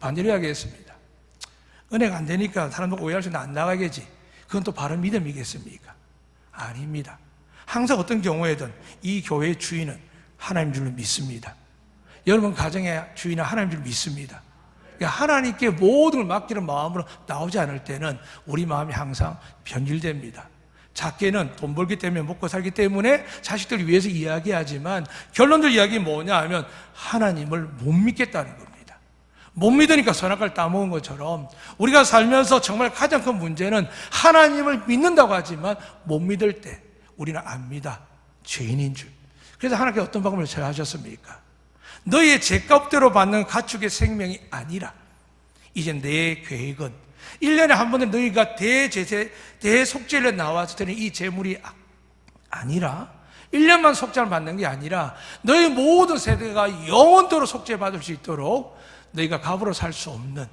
반대로 이야기했습니다. 은혜가 안 되니까 사람들 오해할 수 있는데 안 나가겠지. 그건 또 바른 믿음이겠습니까? 아닙니다. 항상 어떤 경우에든 이 교회의 주인은 하나님 줄로 믿습니다. 여러분 가정의 주인은 하나님인 줄 믿습니다. 하나님께 모든 걸 맡기는 마음으로 나오지 않을 때는 우리 마음이 항상 변질됩니다. 작게는 돈 벌기 때문에 먹고 살기 때문에 자식들을 위해서 이야기하지만 결론적 이야기 뭐냐 하면 하나님을 못 믿겠다는 겁니다. 못 믿으니까 선악과를 따먹은 것처럼 우리가 살면서 정말 가장 큰 문제는 하나님을 믿는다고 하지만 못 믿을 때 우리는 압니다. 죄인인 줄. 그래서 하나님께 어떤 방법을 제하셨습니까? 너희의 죄값대로 받는 가축의 생명이 아니라 이제 내 계획은 1년에 한 번은 너희가 대속죄를 나와서 드리는 이 제물이 아니라 1년만 속죄를 받는 게 아니라 너희 모든 세대가 영원토록 속죄받을 수 있도록 너희가 값으로 살 수 없는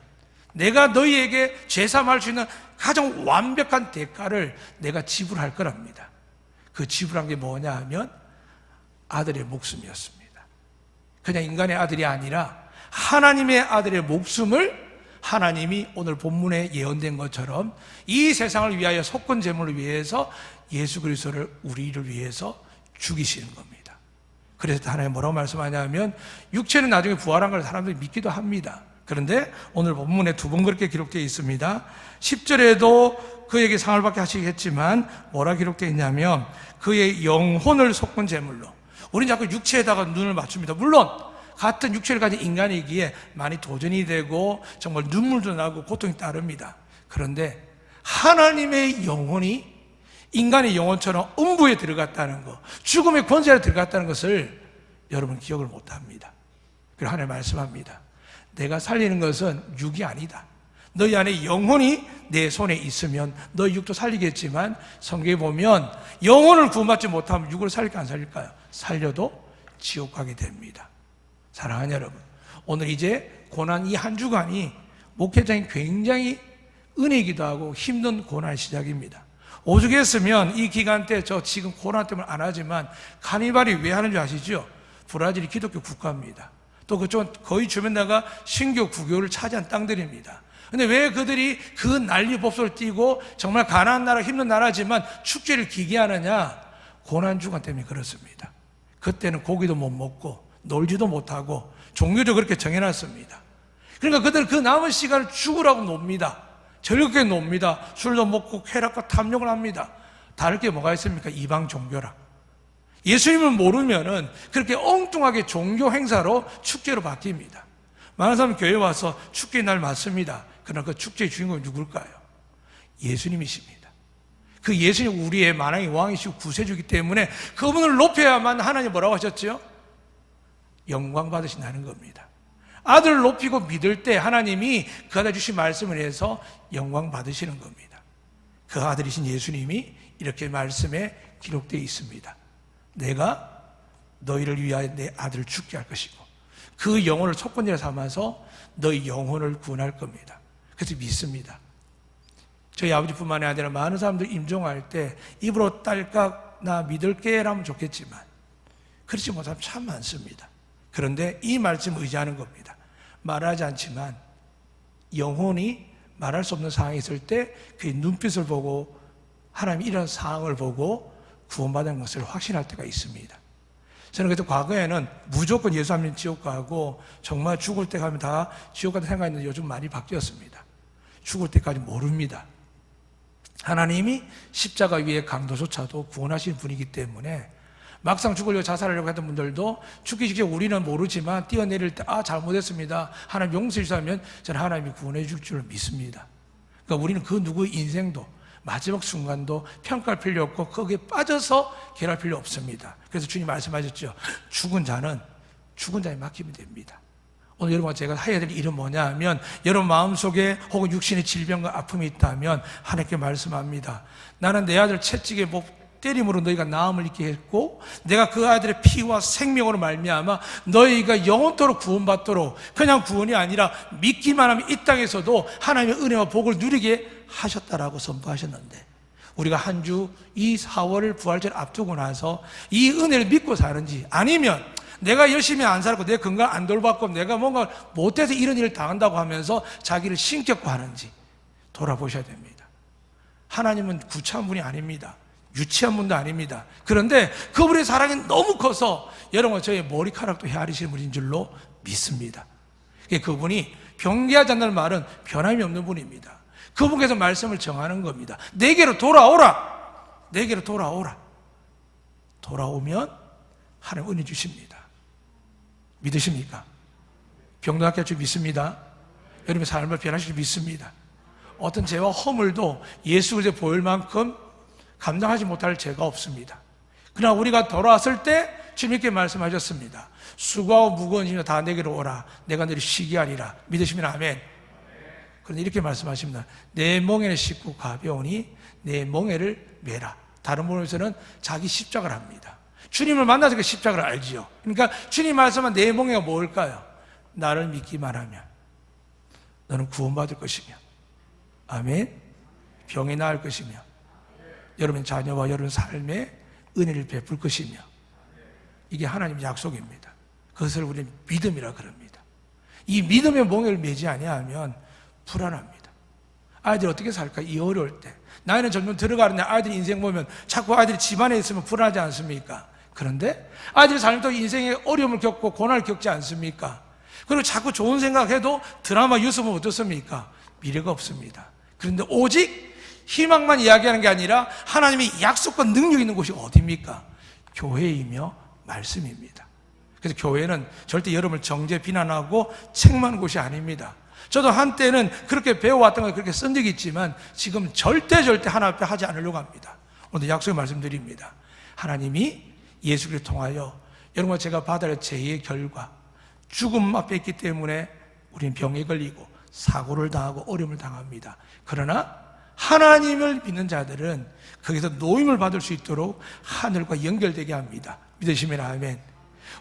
내가 너희에게 죄사함할 수 있는 가장 완벽한 대가를 내가 지불할 거랍니다. 그 지불한 게 뭐냐 하면 아들의 목숨이었습니다. 그냥 인간의 아들이 아니라 하나님의 아들의 목숨을 하나님이 오늘 본문에 예언된 것처럼 이 세상을 위하여 속건 제물을 위해서 예수 그리스도를 우리를 위해서 죽이시는 겁니다. 그래서 하나님 뭐라고 말씀하냐면 육체는 나중에 부활한 걸 사람들이 믿기도 합니다. 그런데 오늘 본문에 두 번 그렇게 기록되어 있습니다. 10절에도 그에게 상을 받게 하시겠지만 뭐라 기록되어 있냐면 그의 영혼을 속건 제물로. 우리는 자꾸 육체에다가 눈을 맞춥니다. 물론 같은 육체를 가진 인간이기에 많이 도전이 되고 정말 눈물도 나고 고통이 따릅니다. 그런데 하나님의 영혼이 인간의 영혼처럼 음부에 들어갔다는 것, 죽음의 권세에 들어갔다는 것을 여러분 기억을 못합니다. 그래서 하나님 말씀합니다. 내가 살리는 것은 육이 아니다. 너희 안에 영혼이 내 손에 있으면 너희 육도 살리겠지만 성경에 보면 영혼을 구원받지 못하면 육을 살릴까 안 살릴까요? 살려도 지옥 가게 됩니다. 사랑하는 여러분, 오늘 이제 고난 이 한 주간이 목회자인 굉장히 은혜이기도 하고 힘든 고난의 시작입니다. 오죽했으면 이 기간 때 저 지금 고난 때문에 안 하지만 카니발이 왜 하는 줄 아시죠? 브라질이 기독교 국가입니다. 또 그쪽은 거의 주변 나가 신교 구교를 차지한 땅들입니다. 근데 왜 그들이 그 난리 법석을 띠고 정말 가난한 나라 힘든 나라지만 축제를 기게 하느냐? 고난 주간 때문에 그렇습니다. 그때는 고기도 못 먹고 놀지도 못하고 종교도 그렇게 정해놨습니다. 그러니까 그들은 그 남은 시간을 죽으라고 놉니다. 즐겁게 놉니다. 술도 먹고 쾌락과 탐욕을 합니다. 다를 게 뭐가 있습니까? 이방 종교라. 예수님을 모르면은 그렇게 엉뚱하게 종교 행사로 축제로 바뀝니다. 많은 사람이 교회에 와서 축제의 날 맞습니다. 그러나 그 축제의 주인공은 누굴까요? 예수님이십니다. 그 예수님 우리의 만왕의 왕이시고 구세주이기 때문에 그분을 높여야만 하나님 뭐라고 하셨죠? 영광 받으신다는 겁니다. 아들을 높이고 믿을 때 하나님이 그 아들 주신 말씀을 해서 영광 받으시는 겁니다. 그 아들이신 예수님이 이렇게 말씀에 기록되어 있습니다. 내가 너희를 위하여 내 아들을 죽게 할 것이고 그 영혼을 속건제로 삼아서 너희 영혼을 구원할 겁니다. 그래서 믿습니다. 저희 아버지뿐만이 아니라 많은 사람들 임종할 때 입으로 딸깍 나 믿을게 라면 좋겠지만 그렇지 못한 사람 참 많습니다. 그런데 이 말씀을 의지하는 겁니다. 말하지 않지만 영혼이 말할 수 없는 상황이 있을 때 그의 눈빛을 보고 하나님이 이런 상황을 보고 구원받은 것을 확신할 때가 있습니다. 저는 그래도 과거에는 무조건 예수 안 믿으면 지옥 가고 정말 죽을 때 가면 다 지옥 같은 생각했는데 요즘 많이 바뀌었습니다. 죽을 때까지 모릅니다. 하나님이 십자가 위의 강도조차도 구원하시는 분이기 때문에 막상 죽으려고 자살하려고 했던 분들도 죽기 직전 우리는 모르지만 뛰어내릴 때 잘못했습니다. 하나님 용서해 주시면 저는 하나님이 구원해 줄 줄 믿습니다. 그러니까 우리는 그 누구의 인생도 마지막 순간도 평가할 필요 없고 거기에 빠져서 결할 필요 없습니다. 그래서 주님 말씀하셨죠. 죽은 자는 죽은 자에 맡기면 됩니다. 오늘 여러분과 제가 해야 될 일은 뭐냐 하면 여러분 마음속에 혹은 육신의 질병과 아픔이 있다면 하나님께 말씀합니다. 나는 내 아들 채찍에 때림으로 너희가 나음을 입게 했고 내가 그 아들의 피와 생명으로 말미암아 너희가 영원토록 구원받도록 그냥 구원이 아니라 믿기만 하면 이 땅에서도 하나님의 은혜와 복을 누리게 하셨다라고 선포하셨는데 우리가 한 주 이 4월 부활절 앞두고 나서 이 은혜를 믿고 사는지 아니면 내가 열심히 안 살고 내 건강 안 돌봤고 내가 뭔가 못해서 이런 일을 당한다고 하면서 자기를 신격화하는지 돌아보셔야 됩니다. 하나님은 구차한 분이 아닙니다. 유치한 분도 아닙니다. 그런데 그분의 사랑이 너무 커서 여러분 저의 머리카락도 헤아리시는 분인 줄로 믿습니다. 그분이 변개하지 않는 말은 변함이 없는 분입니다. 그분께서 말씀을 정하는 겁니다. 내게로 돌아오라. 내게로 돌아오라. 돌아오면 하나님 은혜 주십니다. 믿으십니까? 병도 낫게 할 줄 믿습니다. 여러분의 삶을 변화시킬 줄 믿습니다. 어떤 죄와 허물도 예수 그리스도에 보일 만큼 감당하지 못할 죄가 없습니다. 그러나 우리가 돌아왔을 때 주님께 말씀하셨습니다. 수고하고 무거운 짐을 다 내게로 오라. 내가 너를 쉬게 하리라. 믿으시면 아멘. 그런데 이렇게 말씀하십니다. 내 멍에는 싣고 가벼우니 내 멍에를 메라. 다른 부분에서는 자기 십자가를 합니다. 주님을 만나서 그 십자가를 알지요. 그러니까 주님 말씀한 내 멍에가 뭘까요? 나를 믿기만 하면 너는 구원받을 것이며, 아멘. 병이 나을 것이며, 여러분 자녀와 여러분 삶에 은혜를 베풀 것이며, 이게 하나님의 약속입니다. 그것을 우리는 믿음이라 그럽니다. 이 믿음의 멍에를 매지 아니하면 불안합니다. 아이들이 어떻게 살까? 이 어려울 때 나이는 점점 들어가는데 아이들 인생 보면 자꾸 아이들이 집안에 있으면 불안하지 않습니까? 그런데 아이들이 살면서 인생에 어려움을 겪고 고난을 겪지 않습니까? 그리고 자꾸 좋은 생각해도 드라마 뉴스 보면 어떻습니까? 미래가 없습니다. 그런데 오직 희망만 이야기하는 게 아니라 하나님의 약속과 능력이 있는 곳이 어디입니까? 교회이며 말씀입니다. 그래서 교회는 절대 여러분을 정죄 비난하고 책망하는 곳이 아닙니다. 저도 한때는 그렇게 배워왔던 걸 그렇게 쓴 적이 있지만 지금 절대 하나님 앞에 하지 않으려고 합니다. 오늘 약속의 말씀드립니다. 하나님이 예수 그리스도를 통하여 여러분과 제가 받아야 할 죄의 결과, 죽음 앞에 있기 때문에 우리는 병에 걸리고 사고를 당하고 어려움을 당합니다. 그러나 하나님을 믿는 자들은 거기서 노임을 받을 수 있도록 하늘과 연결되게 합니다. 믿으시면 아멘.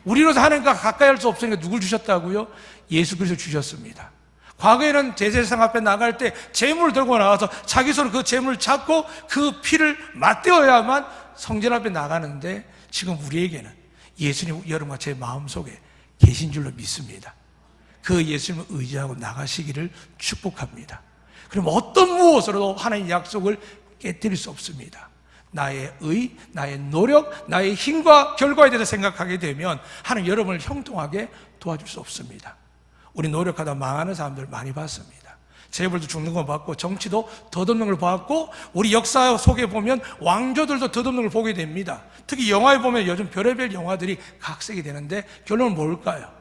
우리로서 하나님과 가까이 할 수 없으니까 누굴 주셨다고요? 예수 그리스도를 주셨습니다. 과거에는 제사장 앞에 나갈 때 제물을 들고 나와서 자기 손으로 그 제물을 잡고 그 피를 맞대어야만 성전 앞에 나가는데, 지금 우리에게는 예수님 여러분과 제 마음속에 계신 줄로 믿습니다. 그 예수님을 의지하고 나가시기를 축복합니다. 그럼 어떤 무엇으로도 하나님의 약속을 깨뜨릴 수 없습니다. 나의 의, 나의 노력, 나의 힘과 결과에 대해서 생각하게 되면 하나님 여러분을 형통하게 도와줄 수 없습니다. 우리 노력하다 망하는 사람들 많이 봤습니다. 재벌도 죽는 거 봤고, 정치도 덧없는 걸 봤고, 우리 역사 속에 보면 왕조들도 덧없는 걸 보게 됩니다. 특히 영화에 보면 요즘 별의별 영화들이 각색이 되는데 결론은 뭘까요?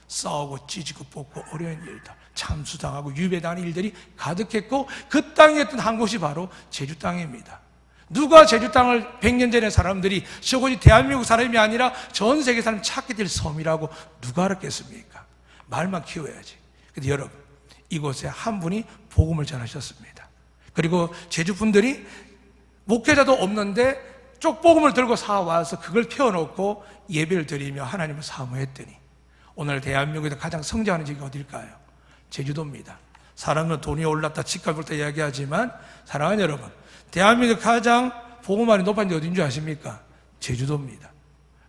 싸우고 찢고 뽑고 어려운 일들, 참수당하고 유배당하는 일들이 가득했고, 그 땅에 있던 한 곳이 바로 제주 땅입니다. 누가 제주 땅을 100년 전에 사람들이 저곳이 대한민국 사람이 아니라 전 세계 사람 찾게 될 섬이라고 누가 알았겠습니까? 말만 키워야지. 근데 여러분, 이곳에 한 분이 복음을 전하셨습니다. 그리고 제주 분들이 목회자도 없는데 쪽복음을 들고 사와서 그걸 펴놓고 예배를 드리며 하나님을 사모했더니 오늘 대한민국에서 가장 성장하는 지역이 어딜까요? 제주도입니다. 사람은 돈이 올랐다 집값이 올랐다 이야기하지만 사랑하는 여러분, 대한민국 가장 복음화율이 높은 데 어딘 줄 아십니까? 제주도입니다.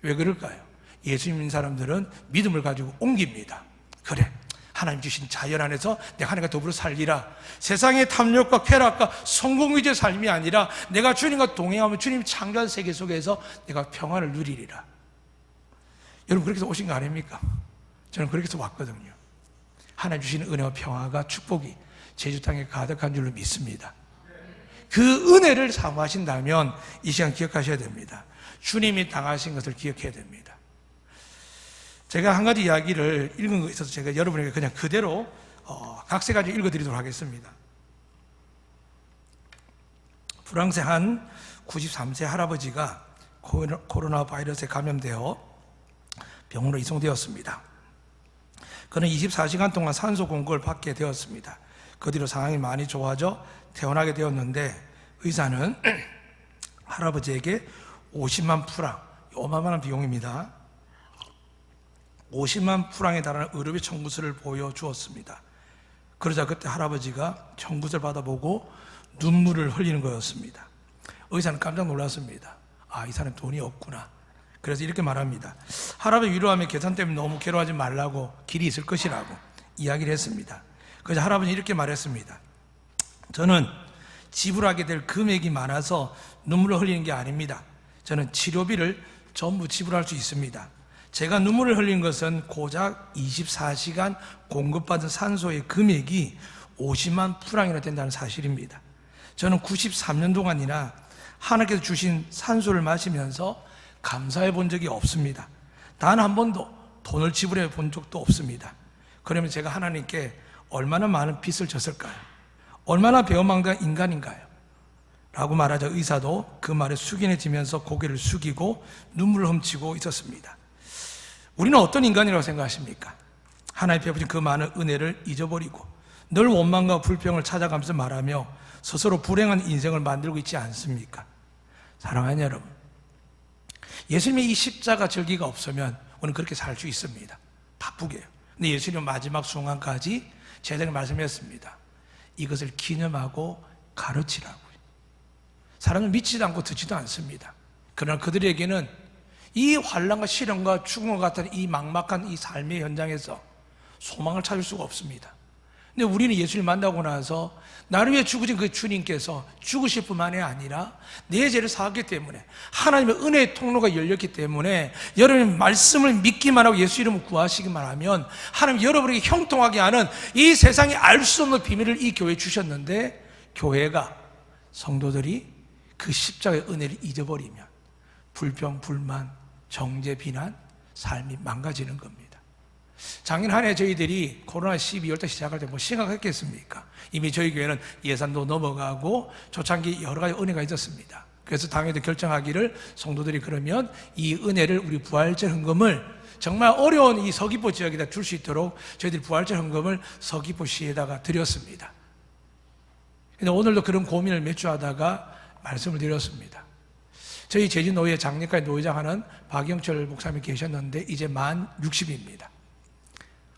왜 그럴까요? 예수 믿는 사람들은 믿음을 가지고 옮깁니다. 그래, 하나님 주신 자연 안에서 내가 하나님과 더불어 살리라. 세상의 탐욕과 쾌락과 성공 위주의 삶이 아니라 내가 주님과 동행하며 주님 창조한 세계 속에서 내가 평안을 누리리라. 여러분, 그렇게 해서 오신 거 아닙니까? 저는 그렇게 해서 왔거든요. 하나님 주시는 은혜와 평화가 축복이 제주 땅에 가득한 줄로 믿습니다. 그 은혜를 사모하신다면 이 시간 기억하셔야 됩니다. 주님이 당하신 것을 기억해야 됩니다. 제가 한 가지 이야기를 읽은 거 있어서 제가 여러분에게 그냥 그대로 각세 가지 읽어드리도록 하겠습니다. 프랑스의 한 93세 할아버지가 코로나 바이러스에 감염되어 병원으로 이송되었습니다. 그는 24시간 동안 산소 공급을 받게 되었습니다. 그 뒤로 상황이 많이 좋아져 퇴원하게 되었는데 의사는 할아버지에게 50만 프랑, 어마어마한 비용입니다. 50만 프랑에 달하는 의료비 청구서를 보여주었습니다. 그러자 그때 할아버지가 청구서를 받아보고 눈물을 흘리는 거였습니다. 의사는 깜짝 놀랐습니다. 아, 이 사람 돈이 없구나. 그래서 이렇게 말합니다. 할아버지 위로하며 계산 때문에 너무 괴로워하지 말라고, 길이 있을 것이라고 이야기를 했습니다. 그래서 할아버지는 이렇게 말했습니다. 저는 지불하게 될 금액이 많아서 눈물을 흘리는 게 아닙니다. 저는 치료비를 전부 지불할 수 있습니다. 제가 눈물을 흘린 것은 고작 24시간 공급받은 산소의 금액이 50만 프랑이나 된다는 사실입니다. 저는 93년 동안이나 하나님께서 주신 산소를 마시면서 감사해 본 적이 없습니다. 단 한 번도 돈을 지불해 본 적도 없습니다. 그러면 제가 하나님께 얼마나 많은 빚을 졌을까요? 얼마나 배은망덕한 인간인가요? 라고 말하자 의사도 그 말에 숙연해지면서 고개를 숙이고 눈물을 훔치고 있었습니다. 우리는 어떤 인간이라고 생각하십니까? 하나님 베푸신 그 많은 은혜를 잊어버리고 늘 원망과 불평을 찾아가면서 말하며 스스로 불행한 인생을 만들고 있지 않습니까? 사랑하는 여러분, 예수님의 이 십자가 절기가 없으면 우리는 그렇게 살 수 있습니다. 바쁘게요. 근데 예수님은 마지막 순간까지 제자에게 말씀했습니다. 이것을 기념하고 가르치라고요. 사람은 믿지도 않고 듣지도 않습니다. 그러나 그들에게는 이 환난과 시련과 죽음과 같은 이 막막한 이 삶의 현장에서 소망을 찾을 수가 없습니다. 근데 우리는 예수를 만나고 나서 나를 위해 죽으신 그 주님께서 죽으실 뿐만이 아니라 내 죄를 사했기 때문에 하나님의 은혜의 통로가 열렸기 때문에 여러분이 말씀을 믿기만 하고 예수 이름을 구하시기만 하면 하나님 여러분에게 형통하게 하는 이 세상이 알 수 없는 비밀을 이 교회에 주셨는데, 교회가, 성도들이 그 십자가의 은혜를 잊어버리면 불평, 불만, 정죄, 비난, 삶이 망가지는 겁니다. 작년 한 해 저희들이 코로나 12월달 시작할 때 뭐 심각했겠습니까? 이미 저희 교회는 예산도 넘어가고 초창기 여러 가지 은혜가 있었습니다. 그래서 당회도 결정하기를, 성도들이 그러면 이 은혜를 우리 부활절 헌금을 정말 어려운 이 서귀포 지역에다 줄 수 있도록 저희들이 부활절 헌금을 서귀포시에다가 드렸습니다. 근데 오늘도 그런 고민을 몇 주 하다가 말씀을 드렸습니다. 저희 제주노회 장례까지 노회장 하는 박영철 목사님이 계셨는데 이제 만 60입니다.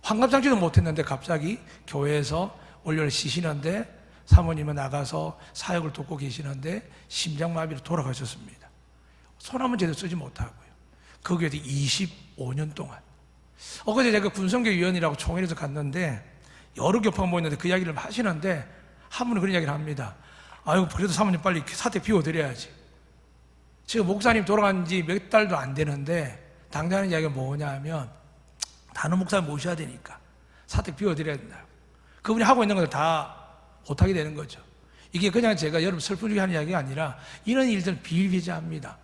환갑잔치도 못했는데 갑자기 교회에서 월요일 쉬시는데 사모님은 나가서 사역을 돕고 계시는데 심장마비로 돌아가셨습니다. 손 한번 제대로 쓰지 못하고요. 그 교회도 25년 동안. 어제 제가 군성교위원이라고 총회에서 갔는데 여러 교파가 모였는데 그 이야기를 하시는데 한 분은 그런 이야기를 합니다. 아유, 그래도 사모님 빨리 사태 비워드려야지. 지금 목사님 돌아간 지 몇 달도 안 되는데 당장 하는 이야기가 뭐냐 하면 다른 목사님 모셔야 되니까 사택 비워드려야 된다. 그분이 하고 있는 것을 다 못하게 되는 거죠. 이게 그냥 제가 여러분 슬픈 중에 하는 이야기가 아니라 이런 일들은 비일비재합니다.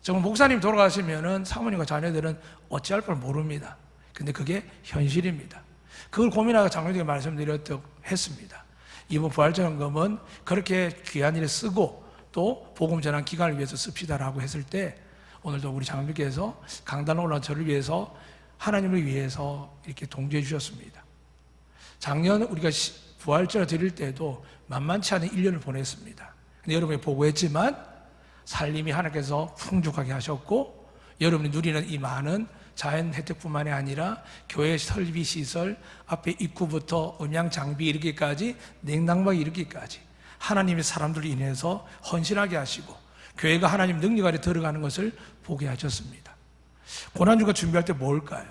정말 목사님 돌아가시면은 사모님과 자녀들은 어찌할 걸 모릅니다. 근데 그게 현실입니다. 그걸 고민하고 장로님께 말씀드렸다고 했습니다. 이번 부활절 헌금은 그렇게 귀한 일에 쓰고 또 복음 전환 기간을 위해서 씁시다라고 했을 때 오늘도 우리 장로님께서 강단에 올라온 저를 위해서 하나님을 위해서 이렇게 동조해 주셨습니다. 작년 우리가 부활절을 드릴 때도 만만치 않은 1년을 보냈습니다. 근데 여러분이 보고했지만 살림이 하나님께서 풍족하게 하셨고 여러분이 누리는 이 많은 자연 혜택뿐만이 아니라 교회 설비 시설 앞에 입구부터 음향 장비 이르기까지 냉난방 이르기까지 하나님의 사람들로 인해서 헌신하게 하시고 교회가 하나님 능력 아래 들어가는 것을 보게 하셨습니다. 고난주가 준비할 때 뭘까요?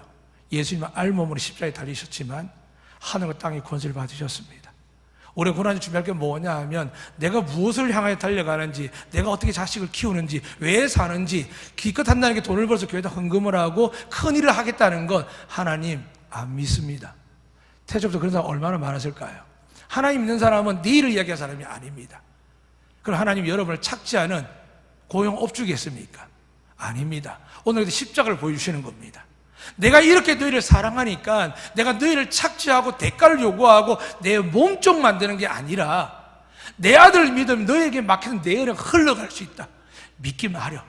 예수님은 알몸으로 십자가에 달리셨지만 하늘과 땅의 권세를 받으셨습니다. 올해 고난주 준비할 게 뭐냐 하면 내가 무엇을 향하여 달려가는지, 내가 어떻게 자식을 키우는지, 왜 사는지, 기껏 한다는 게 돈을 벌어서 교회에다 헌금을 하고 큰 일을 하겠다는 건 하나님 안 믿습니다. 태초부터 그런 사람 얼마나 많았을까요? 하나님 믿는 사람은 내일을 이야기할 사람이 아닙니다. 그럼 하나님 여러분을 착지하는 고용업주겠습니까? 아닙니다. 오늘 십자가를 보여주시는 겁니다. 내가 이렇게 너희를 사랑하니까 내가 너희를 착지하고 대가를 요구하고 내 몸쪽 만드는 게 아니라 내 아들을 믿으면 너희에게 맡기는 내 은혜가 흘러갈 수 있다. 믿기만 하렴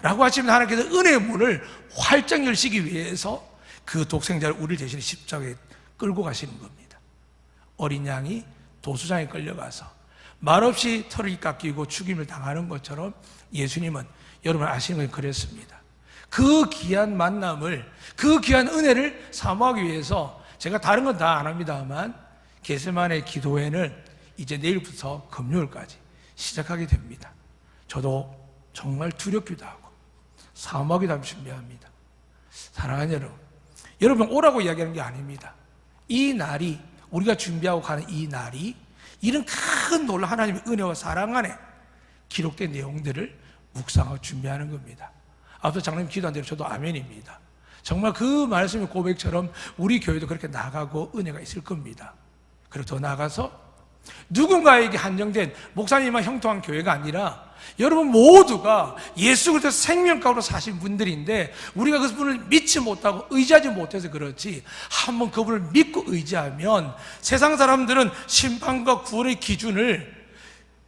라고 하시면 하나님께서 은혜의 문을 활짝 열시기 위해서 그 독생자를 우리 대신에 십자가에 끌고 가시는 겁니다. 어린 양이 도수장에 끌려가서 말없이 털을 깎이고 죽임을 당하는 것처럼 예수님은 여러분 아시는 건 그랬습니다. 그 귀한 만남을, 그 귀한 은혜를 사모하기 위해서 제가 다른 건 다 안 합니다만 겟세마네 기도회는 이제 내일부터 금요일까지 시작하게 됩니다. 저도 정말 두렵기도 하고 사모하기도 하고 준비합니다. 사랑하는 여러분, 여러분 오라고 이야기하는 게 아닙니다. 이 날이, 우리가 준비하고 가는 이 날이 이런 큰 놀라운 하나님의 은혜와 사랑 안에 기록된 내용들을 묵상하고 준비하는 겁니다. 앞서 장로님 기도한 대로 저도 아멘입니다. 정말 그 말씀의 고백처럼 우리 교회도 그렇게 나가고 은혜가 있을 겁니다. 그리고 더 나아가서 누군가에게 한정된 목사님만 형통한 교회가 아니라 여러분 모두가 예수 그리스도 생명가로 사신 분들인데 우리가 그분을 믿지 못하고 의지하지 못해서 그렇지 한번 그분을 믿고 의지하면 세상 사람들은 심판과 구원의 기준을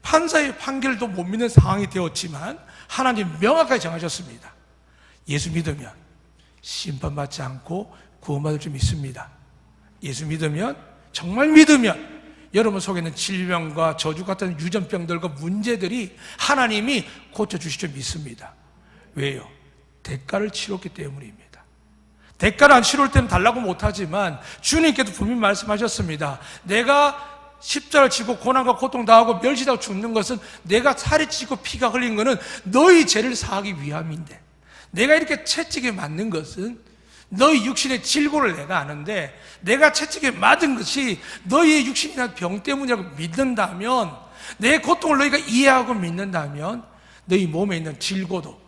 판사의 판결도 못 믿는 상황이 되었지만 하나님 명확하게 정하셨습니다. 예수 믿으면 심판받지 않고 구원받을 줄 믿습니다. 예수 믿으면, 정말 믿으면 여러분 속에 있는 질병과 저주 같은 유전병들과 문제들이 하나님이 고쳐주실 줄 믿습니다. 왜요? 대가를 치렀기 때문입니다. 대가를 안 치를 때는 달라고 못하지만 주님께도 분명히 말씀하셨습니다. 내가 십자가를 지고 고난과 고통 당하고 멸시당하고 죽는 것은 내가 살이 찌고 피가 흘린 것은 너희 죄를 사하기 위함인데, 내가 이렇게 채찍에 맞는 것은 너희 육신의 질고를 내가 아는데 내가 채찍에 맞은 것이 너희의 육신이나 병 때문이라고 믿는다면, 내 고통을 너희가 이해하고 믿는다면 너희 몸에 있는 질고도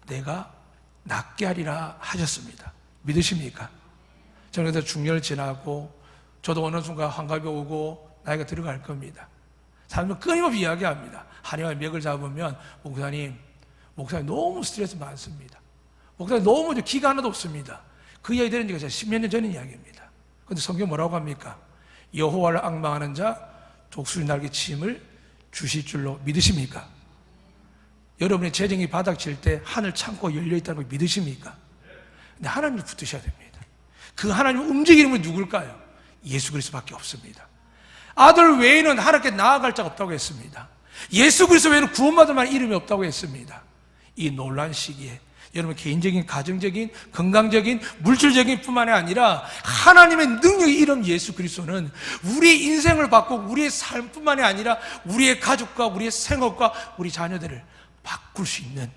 내가 낫게 하리라 하셨습니다. 믿으십니까? 저는 그래서 중년을 지나고 저도 어느 순간 환갑이 오고 나이가 들어갈 겁니다. 사람은 끊임없이 이야기합니다. 한의와 맥을 잡으면 목사님 너무 스트레스 많습니다. 목사님 너무 기가 하나도 없습니다. 그 이야기 들은 지가 10몇 년 전의 이야기입니다. 그런데 성경 뭐라고 합니까? 여호와를 앙망하는 자 독수리 날개 침을 주실 줄로 믿으십니까? 여러분의 재정이 바닥칠 때 하늘 창고가 열려있다는 걸 믿으십니까? 근데 하나님을 붙드셔야 됩니다. 그 하나님 움직이는 분 누굴까요? 예수 그리스도밖에 없습니다. 아들 외에는 하나님께 나아갈 자가 없다고 했습니다. 예수 그리스도 외에는 구원받을 만한 이름이 없다고 했습니다. 이 놀란 시기에 여러분 개인적인, 가정적인, 건강적인, 물질적인 뿐만이 아니라 하나님의 능력의 이름 예수 그리스도는 우리의 인생을 바꾸고 우리의 삶뿐만이 아니라 우리의 가족과 우리의 생업과 우리 자녀들을 바꿀 수 있는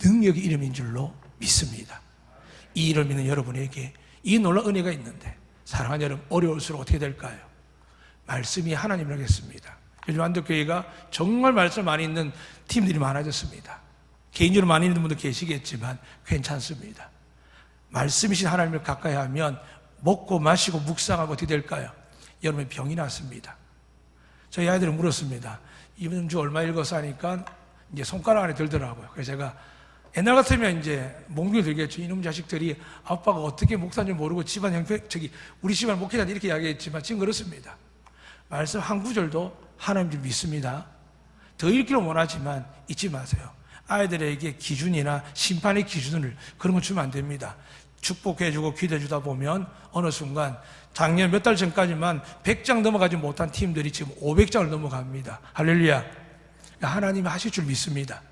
능력의 이름인 줄로 믿습니다. 이 이름을 믿는 여러분에게 이 놀라운 은혜가 있는데, 사랑하는 여러분, 어려울수록 어떻게 될까요? 말씀이 하나님을 하겠습니다. 요즘 안덕교회가 정말 말씀 많이 있는 팀들이 많아졌습니다. 개인적으로 많이 있는 분도 계시겠지만 괜찮습니다. 말씀이신 하나님을 가까이 하면 먹고 마시고 묵상하고 어떻게 될까요? 여러분의 병이 낫습니다. 저희 아이들은 물었습니다. 이번 주 얼마 읽어서 하니까 이제 손가락 안에 들더라고요. 그래서 제가 옛날 같으면 이제 몽둥이 들겠죠. 이놈 자식들이 아빠가 어떻게 목사인지 모르고 집안 형편, 우리 집안 목회자한테 이렇게 이야기했지만 지금 그렇습니다. 말씀 한 구절도 하나님 좀 믿습니다. 더 읽기를 원하지만 잊지 마세요. 아이들에게 기준이나 심판의 기준을 그런 거 주면 안 됩니다. 축복해주고 기도해주다 보면 어느 순간 작년 몇 달 전까지만 100장 넘어가지 못한 팀들이 지금 500장을 넘어갑니다. 할렐루야. 하나님이 하실 줄 믿습니다.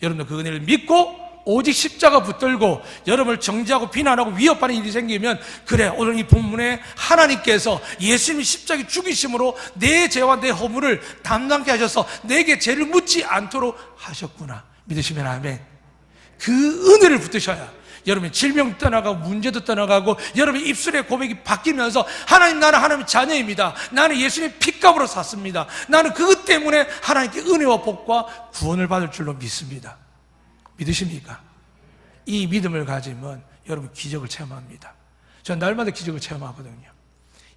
여러분들 그 은혜를 믿고 오직 십자가 붙들고 여러분을 정죄하고 비난하고 위협하는 일이 생기면, 그래, 오늘 이 본문에 하나님께서 예수님이 십자가에 죽이심으로 내 죄와 내 허물을 담당케 하셔서 내게 죄를 묻지 않도록 하셨구나. 믿으시면 아멘. 그 은혜를 붙드셔야 여러분 질병 떠나가고 문제도 떠나가고 여러분 입술의 고백이 바뀌면서, 하나님, 나는 하나님의 자녀입니다. 나는 예수님의 핏값으로 샀습니다. 나는 그것 때문에 하나님께 은혜와 복과 구원을 받을 줄로 믿습니다. 믿으십니까? 이 믿음을 가지면 여러분 기적을 체험합니다. 저는 날마다 기적을 체험하거든요.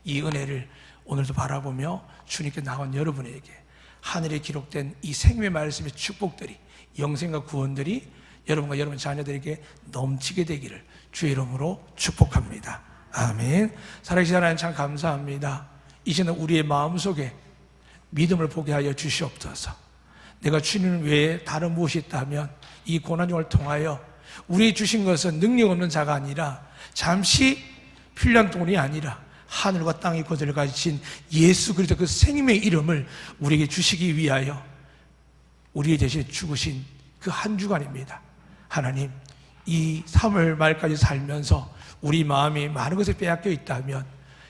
이 은혜를 오늘도 바라보며 주님께 나온 여러분에게 하늘에 기록된 이 생명의 말씀의 축복들이, 영생과 구원들이 여러분과 여러분 자녀들에게 넘치게 되기를 주의 이름으로 축복합니다. 아멘. 살아계신 하나님 참 감사합니다. 이 시간 우리의 마음속에 믿음을 보게 하여 주시옵소서. 내가 주님 외에 다른 무엇이 있다면 이 고난중을 통하여 우리 주신 것은 능력 없는 자가 아니라 잠시 필요한 돈이 아니라 하늘과 땅의 것을 가지신 예수 그리스도 그 생명의 이름을 우리에게 주시기 위하여 우리의 대신에 죽으신 그 한 주간입니다. 하나님, 이 3월 말까지 살면서 우리 마음이 많은 것에 빼앗겨 있다면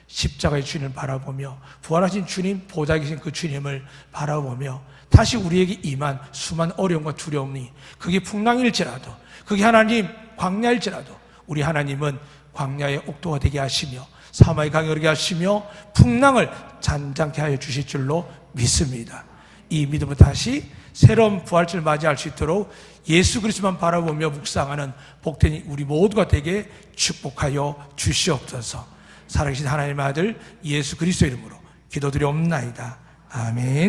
십자가의 주님을 바라보며 부활하신 주님, 보좌에 계신 그 주님을 바라보며 다시 우리에게 임한 수많은 어려움과 두려움이, 그게 풍랑일지라도, 그게 하나님 광야일지라도 우리 하나님은 광야의 옥도가 되게 하시며 사마의 강이 흐르게 하시며 풍랑을 잔잔케 하여 주실 줄로 믿습니다. 이 믿음을 다시 새로운 부활절을 맞이할 수 있도록 예수 그리스도만 바라보며 묵상하는 복된 우리 모두가 되게 축복하여 주시옵소서. 살아계신 하나님의 아들 예수 그리스도 이름으로 기도드리옵나이다. 아멘.